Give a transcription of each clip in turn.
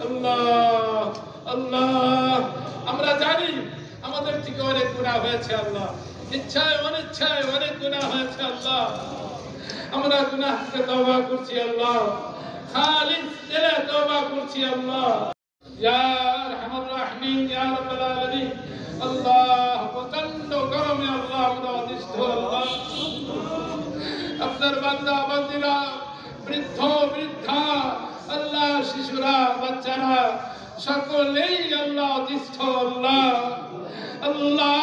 আল্লাহ আল্লাহ আমরা জানি আমাদের থেকে অনেক গুনাহ হয়েছে আল্লাহ, ইচ্ছায় অনিচ্ছায় অনেক গুনাহ হয়েছে আল্লাহ। আমরা গুনাহ থেকে তওবা করছি আল্লাহ, খালিস দিলে তওবা করছি আল্লাহ। ইয়া আরহামার রাহিমিন, ইয়া রাব্বাল আলামিন। আল্লাহ প্রচন্ড গরমে আল্লাহ আমরা অতিষ্ঠ আল্লাহ। আপনার বান্দা বান্দিরা, বৃদ্ধ বৃদ্ধা আল্লাহ, শিশুরা বাচ্চারা সকলেই আল্লাহ অতিষ্ঠ আল্লাহ। আল্লাহ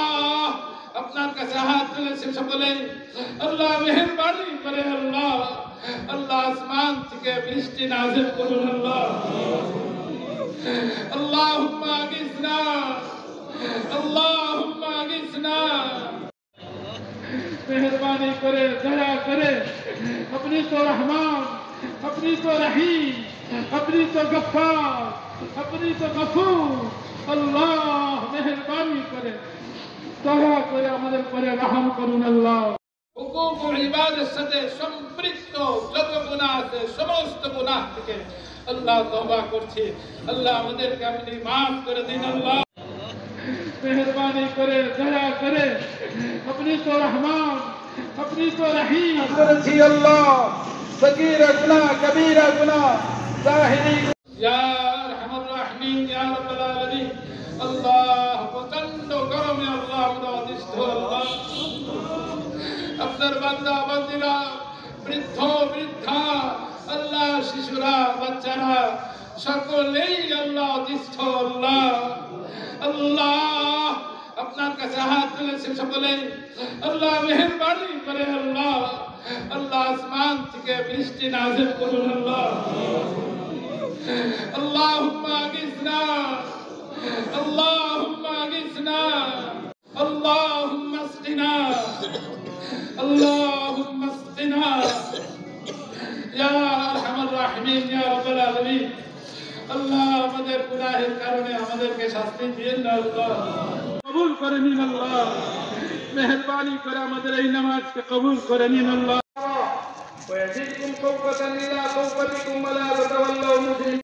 আপনার কাছে হাত তুলেছে সকলেই, আল্লাহ মেহেরবানি করে আল্লাহ, আল্লাহ আসমান থেকে বৃষ্টি নাযিল করুন আল্লাহ। আল্লাহুম্মা আগিসনা, আল্লাহুম্মা আগিসনা। मेहरबानी करे, दया करे, अपनी तो रहमान, अपनी तो रहीम, अपनी तो गफ्फार, अपनी तो गफूर। अल्लाह मेहरबानी करे, दया करे, আমাদের পরে রহম করুন আল্লাহ। হুকুক ও ইবাদতের সাথে সম্পৃক্ত যত গুনাহ আছে সমস্ত গুনাহ থেকে আল্লাহ তওবা করছি, আল্লাহ আমাদেরকে আপনি maaf করে দিন আল্লাহ। मेहरबानी करे, दया करे, अपनी तो रहमान, अपनी तो रहीम करती अल्लाह। सगीरा गुनाह कबीरा गुनाह जाहिरी, या अरहमर राहिमीन, या रब्बल आलामीन। अल्लाह प्रचंड गरमे আল্লাহ আমরা অতিষ্ঠ আল্লাহ। আপনার বান্দা বান্দিরা, বৃদ্ধ বৃদ্ধা আল্লাহ, শিশুরা বাচ্চারা সকলেই আল্লাহ অতিষ্ঠ আল্লাহ। আল্লাহ আপনার কাছে হাত তুলেছে সকলেই, আল্লাহ মেহেরবানি করে আল্লাহ, আল্লাহ আসমান থেকে বৃষ্টি নাযিল করুন আল্লাহ। আল্লাহুম্মা আগিসনা, আল্লাহুম্মা আগিসনা, আল্লাহুম্মা আসকিনা, আল্লাহুম্মা আসকিনা। ইয়া আরহামার রাহিমিন, ইয়া রাব্বাল আলামিন। আল্লাহ আমাদের গুনাহের কারণে আমাদেরকে শাস্তি দিয়েন না আল্লাহ, কবুল করে নিন আল্লাহ। মেহেরবানি করে আমাদের এই নামাজকে কবুল করে নিন আল্লাহ। ওয়াজিদকুম কওকাতান ইলা কওকাতিকুম ওয়া লা তাতাওয়াল্লাউ মুজরিমিন।